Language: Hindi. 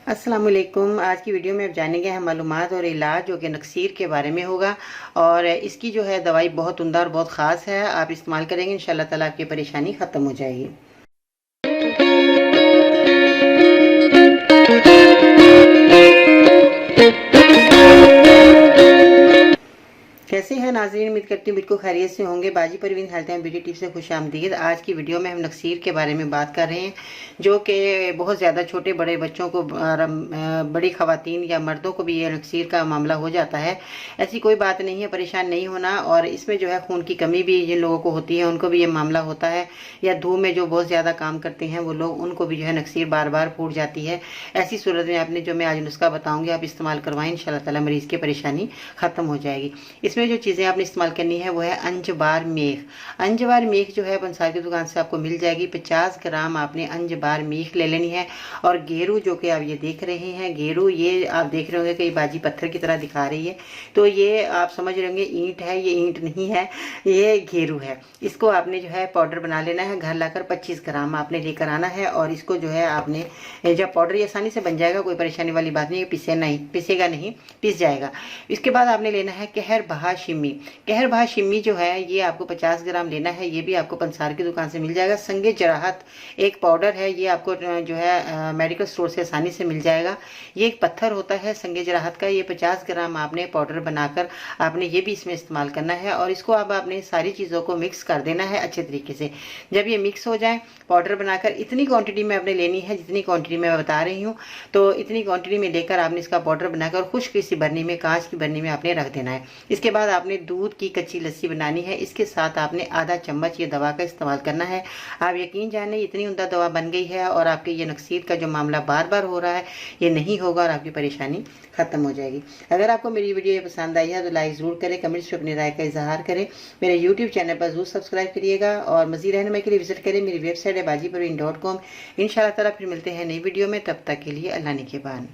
अस्सलामुअलैकुम। आज की वीडियो में आप जानेंगे हम मालूमात और इलाज जो कि नक्सीर के बारे में होगा। और इसकी जो है दवाई बहुत उम्दा और बहुत ख़ास है। आप इस्तेमाल करेंगे इंशाल्लाह ताला आपकी परेशानी ख़त्म हो जाएगी। कैसे हैं नाज़रीन, उम्मीद करती हूँ बिल्कुल खैरियत से होंगे। बाजी Parveen health and beauty tips से खुशामदीद। आज की वीडियो में हम नक्सीर के बारे में बात कर रहे हैं, जो कि बहुत ज़्यादा छोटे बड़े बच्चों को बड़ी ख़वातीन या मर्दों को भी ये नक्सीर का मामला हो जाता है। ऐसी कोई बात नहीं है, परेशान नहीं होना। और इसमें जो है खून की कमी भी जिन लोगों को होती है उनको भी ये मामला होता है, या धूप में जो बहुत ज़्यादा काम करते हैं वो लोग, उनको भी जो है नक्सीर बार बार फूट जाती है। ऐसी सूरत में आपने जो मैं आज नुस्खा बताऊँगी आप इस्तेमाल करवाएं, इंशाल्लाह ताला मरीज़ की परेशानी ख़त्म हो जाएगी। इसमें जो चीज़ें आपने इस्तेमाल करनी है वो है अंजबार मेख। अंजबार मेख जो है पंसार की दुकान से आपको मिल जाएगी। 50 ग्राम आपने अंजबार मेख ले लेनी है। और गेरू जो कि आप ये देख रहे हैं, गेरू ये आप देख रहे होंगे कि बाजी पत्थर की तरह दिखा रही है, तो ये आप समझ रहे होंगे ईंट है, ये ईंट नहीं है, ये गेरू है। इसको आपने जो है पाउडर बना लेना है। घर लाकर 25 ग्राम आपने लेकर आना है। और इसको जो है आपने जब पाउडर आसानी से बन जाएगा, कोई परेशानी वाली बात नहीं है, पिसेगा नहीं, पिस जाएगा। इसके बाद आपने लेना है कहर बहा शिम्मी। कहर बहा शिम्मी जो है ये आपको 50 ग्राम लेना है। ये भी आपको पंसार की दुकान से मिल जाएगा। संगे जराहत एक पाउडर है, ये आपको जो है मेडिकल स्टोर से आसानी से मिल जाएगा। ये एक पत्थर होता है संगे जराहत का। ये 50 ग्राम आपने पाउडर बनाकर आपने ये भी इसमें इस्तेमाल करना है। और इसको अब आपने सारी चीज़ों को मिक्स कर देना है अच्छे तरीके से। जब ये मिक्स हो जाए पाउडर बनाकर, इतनी क्वांटिटी में आपने लेनी है जितनी क्वांटिटी में मैं बता रही हूँ, तो इतनी क्वांटिटी में लेकर आपने इसका पाउडर बनाकर खुश्क किसी बर्नी में, कांच की बर्नी में आपने रख देना है। इसके बाद आपने दूध की कच्ची लस्सी बनानी है। इसके साथ आपने आधा चम्मच ये दवा का इस्तेमाल करना है। आप यकीन जाने इतनी उम्दा दवा बन गई है और आपके ये नक्सीर का जो मामला बार बार हो रहा है ये नहीं होगा और आपकी परेशानी खत्म हो जाएगी। अगर आपको मेरी वीडियो ये पसंद आई है तो लाइक ज़रूर करें, कमेंट्स में अपनी राय का इजहार करें। मेरे यूट्यूब चैनल पर जरूर सब्सक्राइब करिएगा और मज़ीद रहनुमाई के लिए विजिट करें मेरी वेबसाइट है bajiparveen.com। इंशाल्लाह ताला फिर मिलते हैं नई वीडियो में, तब तक के लिए अल्लाह निगहबान।